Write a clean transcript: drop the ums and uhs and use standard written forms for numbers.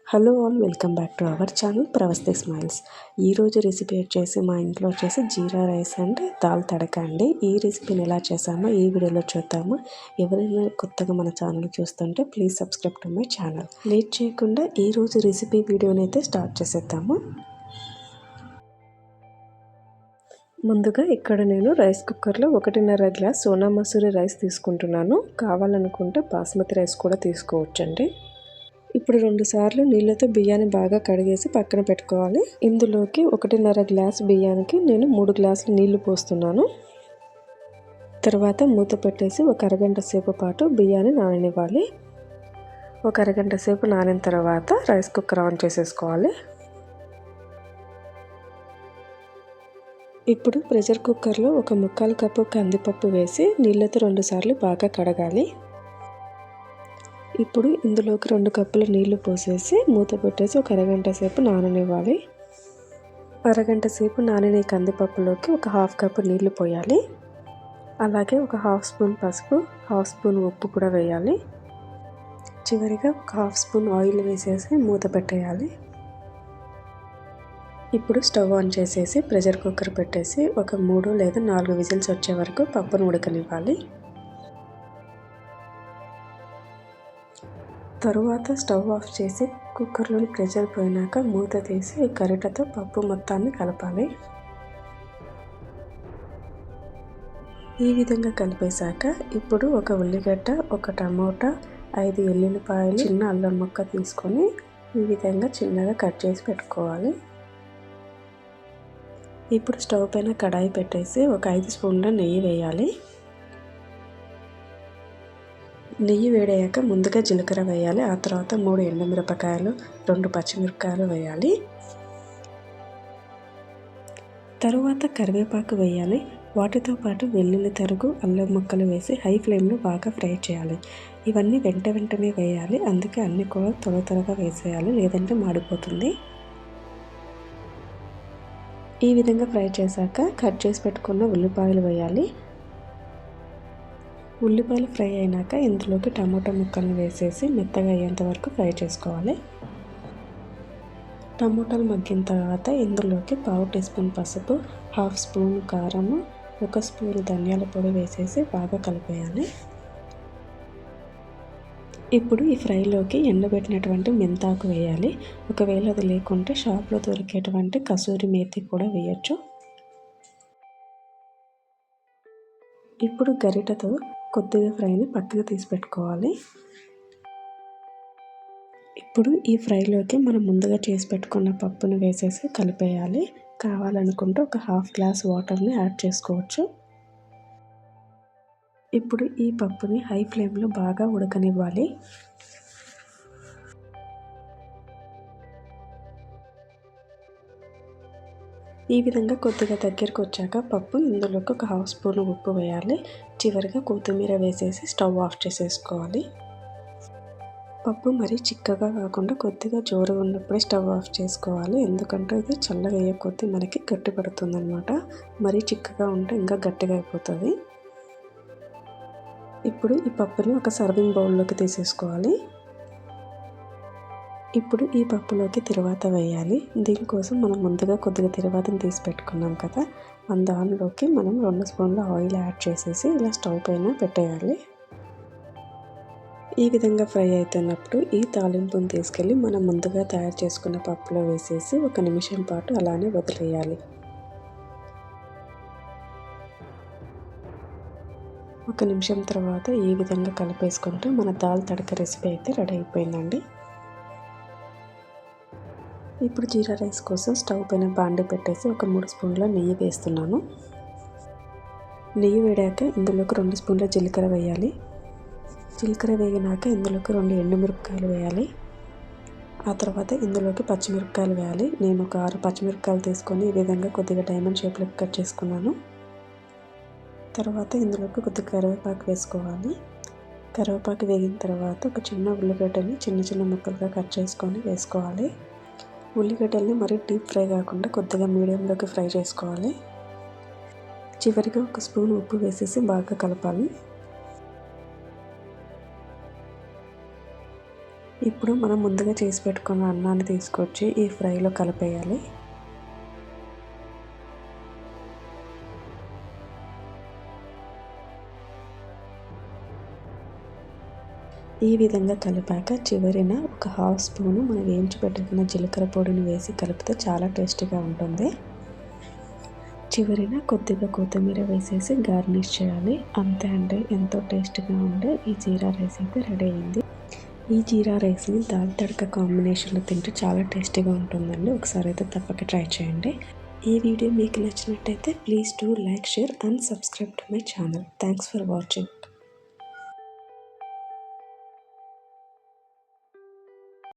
Hello all, welcome back to our channel Pravasthi smiles. ఈరోజు recipe వచ్చేసి మా ఇంట్లో వచ్చేసి జీరా రైస్ అండ్ దాల్ తడక అండి. ఈ రెసిపీని ఎలా చేసామో ఈ వీడియోలో చూద్దాము. ఎవరైనా కొత్తగా మన ఛానల్ చూస్తుంటే please subscribe to my channel. Late చేయకుండా ఈరోజు రెసిపీ వీడియోని అయితే స్టార్ట్ చేసేద్దాము. ముందుగా ఇక్కడ నేను రైస్ కుక్కర్లో 1.5 గ్లాస్ సోనా మసూరి రైస్ తీసుకుంటున్నాను. కావాలనుకుంటే బాస్మతి రైస్ కూడా తీసుకోవచ్చండి. ఇప్పుడు 2 సార్లు నీళ్ళతో బియ్యాన్ని బాగా కడిగేసి పక్కన పెట్టుకోవాలి. ఇందులోకి 1.5 గ్లాస్ బియ్యానికి నేను 3 గ్లాసులు నీళ్లు పోస్తున్నాను. తర్వాత మూత పెట్టేసి ఒక అరగంట సేపు పాటు బియ్యాన్ని నాననివ్వాలి. ఒక అరగంట సేపు నానిన తర్వాత రైస్ కుక్కర్ ఆన్ చేసేసుకోవాలి. ఇప్పుడు ప్రెషర్ కుక్కర్లో ఒక 1/4 కప్పు కందిపప్పు వేసి నీళ్ళతో 2 సార్లు బాగా కడగాలి. ఇప్పుడు ఇందులోకి 2 కప్పుల నీళ్లు పోసేసి మూత పెట్టేసి ఒక అరగంట సేపు నాననివ్వాలి. అరగంట సేపు నానిన కందిపప్పులోకి ఒక 1/2 కప్పు నీళ్లు పోయాలి. అలాగే ఒక 1/2 స్పూన్ పసుపు, 1/2 స్పూన్ ఉప్పు కూడా వేయాలి. చివరిగా ఒక 1/2 స్పూన్ ఆయిల్ వేసేసి మూత పెట్టేయాలి. ఇప్పుడు స్టవ్ ఆన్ చేసేసి ప్రెషర్ కుక్కర్ పెట్టేసి ఒక 3 లేదా 4 విజిల్స్ వచ్చే వరకు పప్పును ఉడకనివ్వాలి. తరువాత స్టవ్ ఆఫ్ చేసి కుక్కర్లోని ప్రెషర్ పోయినాక మూత తీసి గరిటెతో పప్పు మొత్తాన్ని కలపాలి. ఈ విధంగా కలిపేశాక ఇప్పుడు ఒక ఉల్లిగడ్డ, ఒక టమోటా, 5 ఎల్లుల్లిపాయలు, చిన్న అల్లం ముక్క తీసుకొని ఈ విధంగా చిన్నగా కట్ చేసి పెట్టుకోవాలి. ఇప్పుడు స్టవ్ పైన కడాయి పెట్టేసి ఒక 5 స్పూన్ల నెయ్యి వేయాలి. నెయ్యి వేడయ్యాక ముందుగా జీలకర్ర వేయాలి. ఆ తర్వాత 3 ఎండుమిరపకాయలు, 2 పచ్చిమిరపకాయలు వేయాలి. తరువాత కరివేపాకు వేయాలి. వాటితో పాటు వెల్లుల్లి తరుగు, అల్లం ముక్కలు వేసి హై ఫ్లేమ్లో బాగా ఫ్రై చేయాలి. ఇవన్నీ వెంటనే వేయాలి. అందుకే అన్ని కూడా త్వరగా వేసేయాలి, లేదంటే మాడిపోతుంది. ఈ విధంగా ఫ్రై చేశాక కట్ చేసి పెట్టుకున్న ఉల్లిపాయలు వేయాలి. ఉల్లిపాయలు ఫ్రై అయినాక ఇందులోకి టమాటా ముక్కలను వేసేసి మెత్తగా అయ్యేంత వరకు ఫ్రై చేసుకోవాలి. టమాటాలు మగ్గిన తర్వాత ఇందులోకి 1/2 టీ స్పూన్ పసుపు, 1/2 స్పూన్ కారము, 1 స్పూన్ ధనియాల పొడి వేసేసి బాగా కలిపేయాలి. ఇప్పుడు ఈ ఫ్రైలోకి ఎండబెట్టినటువంటి మెంతాకు వేయాలి. ఒకవేళ అది లేకుంటే షాప్లో దొరికేటువంటి కసూరి మేతి కూడా వేయచ్చు. ఇప్పుడు గరిటెతో కొద్దిగా ఫ్రైని పక్కన తీసి పెట్టుకోవాలి. ఇప్పుడు ఈ ఫ్రైలోకి మనం ముందుగా చేసి పెట్టుకున్న పప్పును వేసేసి కలిపేయాలి. కావాలనుకుంటే ఒక 1/2 గ్లాస్ వాటర్ని యాడ్ చేసుకోవచ్చు. ఇప్పుడు ఈ పప్పుని హై ఫ్లేమ్లో బాగా ఉడకనివ్వాలి. ఈ విధంగా కొద్దిగా దగ్గరకు వచ్చాక పప్పు ఇందులోకి ఒక 1/2 స్పూన్ ఉప్పు వేయాలి. చివరిగా కొత్తిమీర వేసేసి స్టవ్ ఆఫ్ చేసేసుకోవాలి. పప్పు మరీ చిక్కగా కాకుండా కొద్దిగా జోరుగా ఉన్నప్పుడే స్టవ్ ఆఫ్ చేసుకోవాలి. ఎందుకంటే ఇది చల్లగా అయ్యే కొద్దీ మనకి గట్టి పడుతుంది అనమాట. మరీ చిక్కగా ఉంటే ఇంకా గట్టిగా అయిపోతుంది. ఇప్పుడు ఈ పప్పుని ఒక సర్వింగ్ బౌల్లోకి తీసేసుకోవాలి. ఇప్పుడు ఈ పప్పులోకి తిరువాత వేయాలి. దీనికోసం మనం ముందుగా కొద్దిగా తిరువాతను తీసి పెట్టుకున్నాం కదా, దానిలోకి మనం 2 స్పూన్ల ఆయిల్ యాడ్ చేసేసి ఇలా స్టవ్ పైన పెట్టేయాలి. ఈ విధంగా ఫ్రై అవుతున్నప్పుడు ఈ తాలింపును తీసుకెళ్ళి మనం ముందుగా తయారు చేసుకున్న పప్పులో వేసేసి 1 నిమిషం పాటు అలానే వదిలేయాలి. 1 నిమిషం తర్వాత ఈ విధంగా కలిపేసుకుంటే మన దాల్ తడక రెసిపీ అయితే రెడీ అయిపోయిందండి. ఇప్పుడు జీరా రైస్ కోసం స్టవ్ పైన బాండి పెట్టేసి ఒక 3 స్పూన్ల నెయ్యి వేస్తున్నాను. నెయ్యి వేడాక ఇందులోకి 2 స్పూన్ల జీలకర్ర వేయాలి. జీలకర్ర వేగినాక ఇందులోకి 2 ఎండుమిరపకాయలు వేయాలి. ఆ తర్వాత ఇందులోకి పచ్చిమిరపకాయలు వేయాలి. నేను ఒక 6 పచ్చిమిరపకాయలు తీసుకొని ఈ విధంగా కొద్దిగా డైమండ్ షేప్లో కట్ చేసుకున్నాను. తర్వాత ఇందులోకి కొద్దిగా కరివేపాకు వేసుకోవాలి. కరివేపాకు వేగిన తర్వాత ఒక చిన్న ఉల్లిగడ్డని చిన్న ముక్కలుగా కట్ చేసుకొని వేసుకోవాలి. ఉల్లిగడ్డల్ని మరీ డీప్ ఫ్రై కాకుండా కొద్దిగా మీడియంలోకి ఫ్రై చేసుకోవాలి. చివరిగా 1 స్పూన్ ఉప్పు వేసేసి బాగా కలపాలి. ఇప్పుడు మనం ముందుగా చేసి పెట్టుకున్న అన్నాన్ని తీసుకొచ్చి ఈ ఫ్రైలో కలిపేయాలి. ఈ విధంగా కలిపాక చివరిన ఒక హాఫ్ స్పూను మనం వేయించి పెట్టుకున్న జీలకర్ర పొడిని వేసి కలిపితే చాలా టేస్టీగా ఉంటుంది. చివరిన కొద్దిగా కొత్తిమీర వేసేసి గార్నిష్ చేయాలి. అంతే అండి, ఎంతో టేస్టీగా ఉండే ఈ జీరా రైస్ అయితే రెడీ అయింది. ఈ జీరా రైస్ని దాల్ తడక కాంబినేషన్లో తింటే చాలా టేస్టీగా ఉంటుందండి. ఒకసారి అయితే తప్పక ట్రై చేయండి. ఈ వీడియో మీకు నచ్చినట్టయితే please do like, share and subscribe to my channel. Thanks for watching.